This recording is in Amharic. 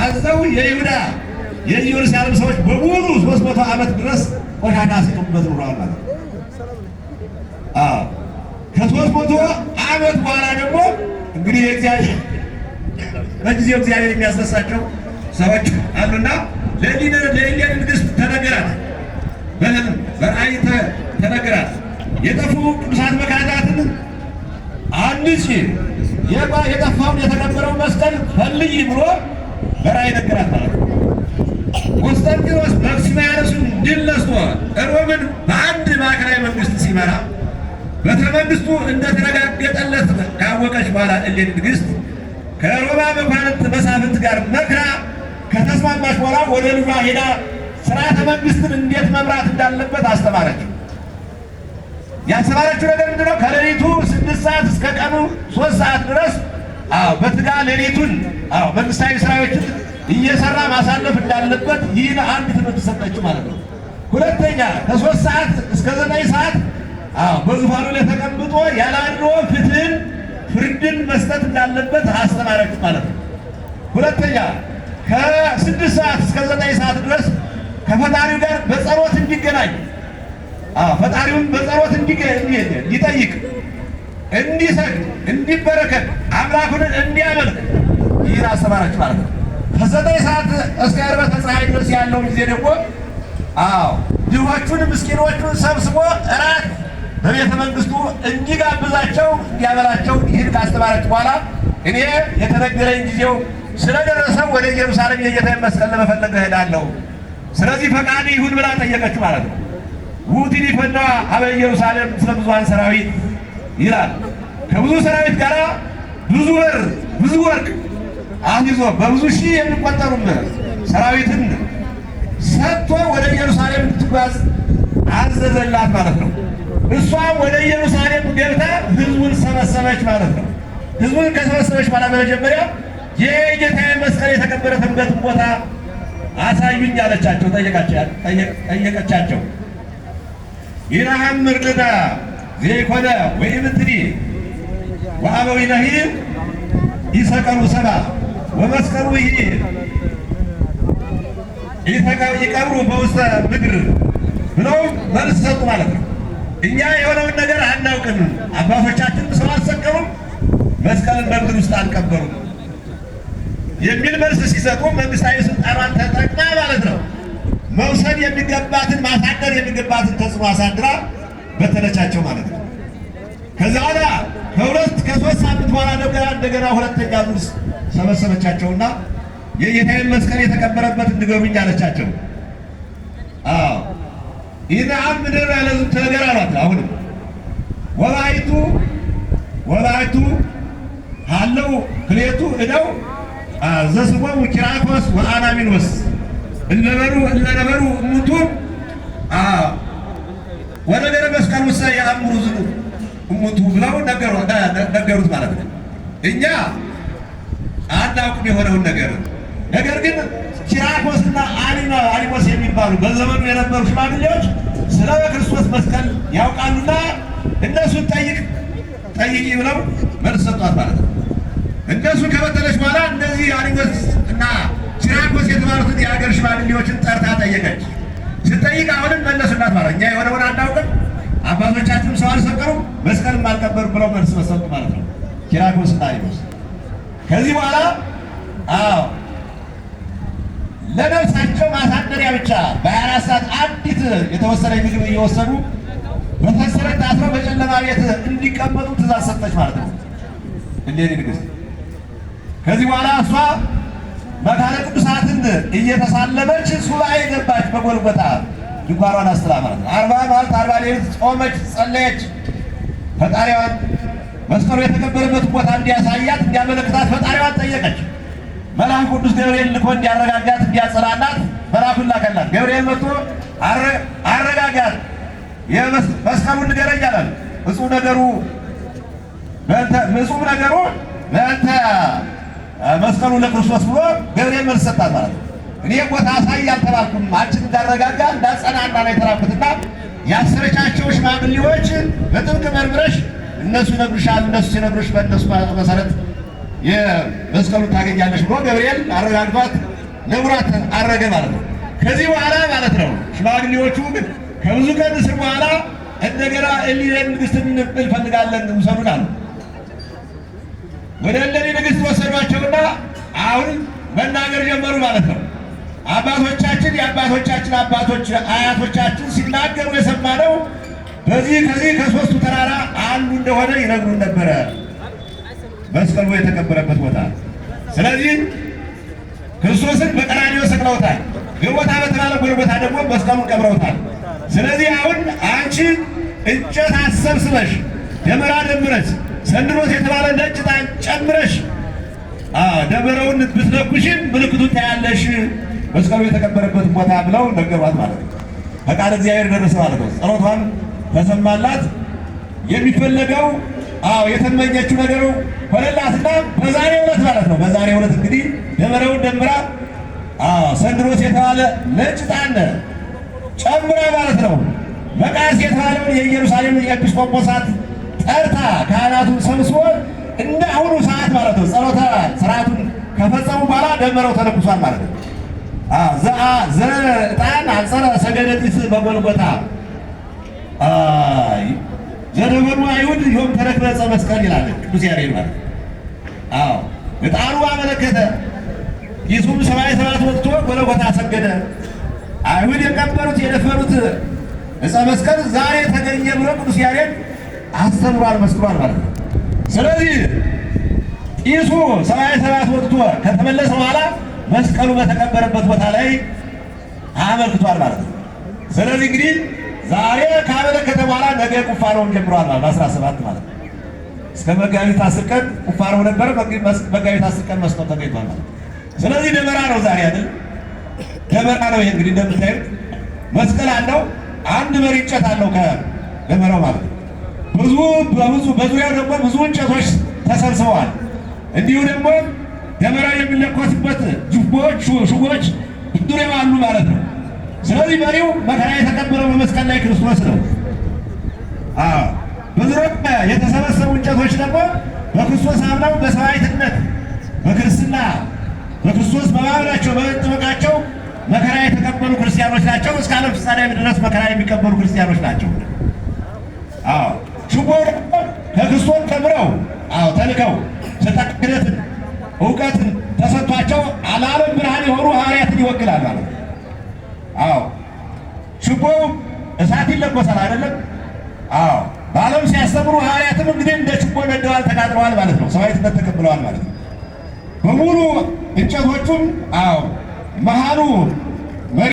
አዘው የይሁዳ የኢየሩሳሌም ሰዎች በሙሉ 300 ዓመት ድረስ ቆሻሻ ሲጥሉበት ኖረዋል ማለት ነው። ከ300 ዓመት በኋላ ደግሞ እንግዲህ በጊዜው እግዚአብሔር የሚያስነሳቸው ሰዎች አሉና ለእሌኒ ንግሥት ተነገራት፣ በሕልም በራእይ ተነገራት። የጠፉ ቅዱሳት መካናትን አንቺ የጠፋውን የተቀበረው መስቀል ፈልይ ብሎ በራእይ ነገራት ማለት ነው። ቆስጠንጢኖስ መክሲማያኖስን ድል ነስቶ ሮምን በአንድ ማዕከላዊ መንግስት ሲመራ በተመንግስቱ እንደተረጋገጠለት ካወቀች በኋላ እሌኒ ንግሥት ከሮማ መኳንንት መሳፍንት ጋር መክራ ከተስማማች በኋላ ወደ ልጇ ሄዳ ስርዓተ መንግስትን እንዴት መምራት እንዳለበት አስተማረችው። ያስተማረችው ነገር ምንድነው? ከሌሊቱ 6 ሰዓት እስከ ቀኑ 3 ሰዓት ድረስ በትጋ ሌሊቱን መንግስታዊ ስራዎችን እየሰራ ማሳለፍ እንዳለበት ይህን አንድ ትምህርት ሰጠችው ማለት ነው። ሁለተኛ ከ3 ሰዓት እስከ 9 ሰዓት በዙፋኑ ላይ ተቀምጦ ያለ አድልዎ ፍርድን መስጠት እንዳለበት አስተማረችው ማለት ነው። ሁለተኛ ከ6 ሰዓት እስከ 9 ሰዓት ድረስ ከፈጣሪው ጋር በጸሎት እንዲገናኝ ፈጣሪውን በጸሎት እንዲጠይቅ፣ እንዲሰግድ፣ እንዲበረከት፣ አምላኩን እንዲያመልክ ይህን አስተማረችው ማለት ነው። ከ9 ሰዓት እስከ ዕርበተ ፀሐይ ድረስ ያለው ጊዜ ደግሞ ድሆቹን ምስኪኖቹን ሰብስቦ እራት በቤተ መንግስቱ እንዲጋብዛቸው እንዲያበላቸው ይህን ካስተማረች በኋላ እኔ የተነገረኝ ጊዜው ስለደረሰ ወደ ኢየሩሳሌም የጌታዬን መስቀል ለመፈለግ እሄዳለሁ፣ ስለዚህ ፈቃድ ይሁን ብላ ጠየቀችው ማለት ነው። ውእቱኒ ፈነወ ሀበ ኢየሩሳሌም ምስለ ብዙኃን ሰራዊት ይላል። ከብዙ ሰራዊት ጋር ብዙ ብር ብዙ ወርቅ አስይዞ በብዙ ሺህ የሚቆጠሩ ሰራዊትን ሰጥቶ ወደ ኢየሩሳሌም እንድትጓዝ አዘዘላት ማለት ነው። እሷም ወደ ኢየሩሳሌም ገብታ ህዝቡን ሰበሰበች ማለት ነው። ህዝቡን ከሰበሰበች በኋላ በመጀመሪያ የጌታዬን መስቀል የተቀበረበትን ቦታ አሳዩኝ አለቻቸው፣ ጠየቀቻቸው። ይንአምር ልነ ዘይኮነ ወኢምንትኒ ወአበዊነሂ ይሰቀሉ ሰብአ ወመስቀሉ ይቀብሩ በውስተ ምድር ብለው መልስ ሰጡ ማለት ነው። እኛ የሆነውን ነገር አናውቅም፣ አባቶቻችን ሰው አልሰቀሉም፣ መስቀልን በምድር ውስጥ አልቀበሩም የሚል መልስ ሲሰጡ መንግስታዊ ስልጣኗን ተጠቅማ ማለት ነው መውሰድ የሚገባትን ማሳደር የሚገባትን ተጽዕኖ አሳድራ በተለቻቸው ማለት ነው። ከዚያ በኋላ ከ2-3 ሳምንት በኋላ እንደገና ሁለተኛ ዙር ሰበሰበቻቸውና የጌታዬን መስቀል የተቀበረበት እንድገሩኝ አለቻቸው። ይንአም ምድር ያለዙት ነገር አሏት። አሁንም ወባይቱ ሃለው ክሌቱ እደው ዘስሞሙ ኪራኮስ ወአናሚኖስ እለነበሩ እሙቱ ወነገረ መስቀል ውስጥ የአእምሩ ዝኑ እሙቱ ብለው ነገሩት ማለት ነው። እኛ አናውቅም የሆነውን ነገር ግን ኪራኮስና አኒሞስ የሚባሉ በዘመኑ የነበሩ ሽማግሌዎች ስለ ክርስቶስ መስቀል ያውቃሉና እነሱን ጠይቂ ብለው መልስ ሰጧት ማለት ነው። እነሱ ከበተለች በኋላ እነዚህ አኒሞስ እና ኪራኮስ የተባሉትን የሀገር ሽማግሌዎችን ጠርታ ጠየቀች። ስትጠይቅ አሁንም መለሱላት ማለት እኛ የሆነውን አናውቅም፣ አባቶቻችንም ሰው አልሰቀሉም፣ መስቀልም አልቀበሩም ብለው መልስ መሰጡ ማለት ነው ኪራኮስ እና አኒሞስ። ከዚህ በኋላ ለነፍሳቸው ማሳደሪያ ብቻ በ24 ሰዓት አንዲት የተወሰነ ምግብ እየወሰዱ በሰንሰለት ታስረው በጨለማ ቤት እንዲቀመጡ ትእዛዝ ሰጠች ማለት ነው እሌኒ ንግሥት። ከዚህ በኋላ እሷ መካነ ቅዱሳትን እየተሳለመች ሱባኤ ገባች። በጎልጎታ ድንኳኗን አስጥላ ማለት ነው 40 መዓልት 40 ሌሊት ጾመች፣ ጸለየች። ፈጣሪዋን መስቀሉ የተቀበረበት ቦታ እንዲያሳያት እንዲያመለክታት ፈጣሪዋን ጠየቀች። መልአኩ ቅዱስ ገብርኤል ልኮ እንዲያረጋጋት እንዲያጸናናት መልአኩን ላከላት። ገብርኤል መጥቶ አረጋጋት፣ መስቀሉን ንገረኝ አላት። እጹብ ነገሩ በእንተ መስቀሉ ለክርስቶስ ብሎ ገብርኤል መልስ ሰጣት ማለት ነው። እኔ ቦታ አሳይ አልተባልኩም፣ አንቺን እንዳረጋጋ እንዳጸናና ነው የተላኩትና ያሰረቻቸው ሽማግሌዎች በጥብቅ መርምረሽ እነሱ ይነግሩሻል፣ እነሱ ሲነግሩሽ በእነሱ መሰረት የመስቀሉን ታገኛለሽ ብሎ ገብርኤል አረጋግቷት ነግሯት አረገ ማለት ነው። ከዚህ በኋላ ማለት ነው ሽማግሌዎቹ ግን ከብዙ ቀን እስር በኋላ እንደገና እሊን ንግሥትን እንፈልጋለን ውሰዱን አሉ። ወደ እሌኒ ንግሥት ወሰዷቸውና አሁን መናገር ጀመሩ ማለት ነው። አባቶቻችን የአባቶቻችን አባቶች አያቶቻችን ሲናገሩ የሰማነው ከዚህ ከሦስቱ ተራራ አንዱ እንደሆነ ይነግሩን ነበረ፣ መስቀሉ የተቀበረበት ቦታ። ስለዚህ ክርስቶስን በቀራንዮ ሰቅለውታል። ጎልጎታ በተባለ ጎልጎታ ደግሞ መስቀሉን ቀብረውታል። ስለዚህ አሁን አንቺ እንጨት አሰብስበሽ ደመራ ደምረሽ ሰንድሮስ የተባለ ነጭ ዕጣን ጨምረሽ ደመራውን ብትለኩሽን ምልክቱን ታያለሽ፣ መስቀሉ የተቀበረበት ቦታ ብለው ነገሯት ማለት ነው። ፈቃድ እግዚአብሔር ደረሰ ማለት ነው። ጸሎቷን ተሰማላት። የሚፈለገው የተመኘችው ነገሩ ሆነላትና በዛሬው ዕለት ማለት ነው። በዛሬው ዕለት እንግዲህ ደመራውን ደምራ ሰንድሮስ የተባለ ነጭ ዕጣን ጨምራ ማለት ነው። መቃርስ የተባለውን የኢየሩሳሌም ኤጲስቆጶሳት ጠርታ ካህናቱን ሰብስቦ እንደ አሁኑ ሰዓት ማለት ነው ጸሎተ ሥርዓቱን ከፈጸሙ በኋላ ደመራው ተለኩሷል ማለት ነው። ዘዕጣን አንጸረ ሰገደ ጢስ በጎልጎታ ዘነበሩ አይሁድ ዮም ተረክበ ዕፀ መስቀል ይላል ቅዱስ ያሬድ ማለት ነው። ዕጣኑ አመለከተ። ጢሱም ሰማይ ሰባት ወጥቶ ጎልጎታ ሰገደ። አይሁድ የቀበሩት የደፈሩት ዕፀ መስቀል ዛሬ ተገኘ ብሎ ቅዱስ ያሬድ አስተምሯል፣ መስክሯል ማለት ነው። ስለዚህ ጢሱ ሰማይ ሰባት ወጥቶ ከተመለሰ በኋላ መስቀሉ በተቀበረበት ቦታ ላይ አመልክቷል ማለት ነው። ስለዚህ እንግዲህ ዛሬ ካመለከተ በኋላ ነገ ቁፋሮውን ጀምሯል ማለት በ17 ማለት ነው። እስከ መጋቢት 10 ቀን ቁፋሮው ነበረ። መጋቢት 10 ቀን መስቀሉ ተገኝቷል ማለት ነው። ስለዚህ ደመራ ነው ዛሬ አይደል? ደመራ ነው። ይሄ እንግዲህ እንደምታዩት መስቀል አለው፣ አንድ መሪ እንጨት አለው ከደመራው ማለት ነው። በዙሪያው ደግሞ ብዙ እንጨቶች ተሰብስበዋል። እንዲሁ ደግሞ ደመራ የሚለኮስበት ጅቦች፣ ሽቦች ዙሪያው አሉ ማለት ነው። ስለዚህ መሪው መከራ የተቀበለው በመስቀል ላይ ክርስቶስ ነው። በዙሪያው የተሰበሰቡ እንጨቶች ደግሞ በክርስቶስ አምነው በሰማዕትነት በክርስትና በክርስቶስ በማመናቸው በመጠመቃቸው መከራ የተቀበሉ ክርስቲያኖች ናቸው። እስከ ዓለም ፍጻሜ ድረስ መከራ የሚቀበሉ ክርስቲያኖች ናቸው። ሽቦ ደግሞ ከክርስቶስ ተምረው ተልከው ስልጣነ ክህነትን እውቀትን ተሰጥቷቸው ለዓለም ብርሃን የሆኑ ሐዋርያትን ይወክላል ማለት ነው። ሽቦው እሳት ይለኮሳል አይደለም? በዓለም ሲያስተምሩ ሐዋርያትም እንግዲህ እንደ ሽቦ ነደዋል፣ ተቃጥለዋል ማለት ነው። ሰማዕትነት ተቀብለዋል ማለት ነው። በሙሉ እንጨቶቹም መሃሉ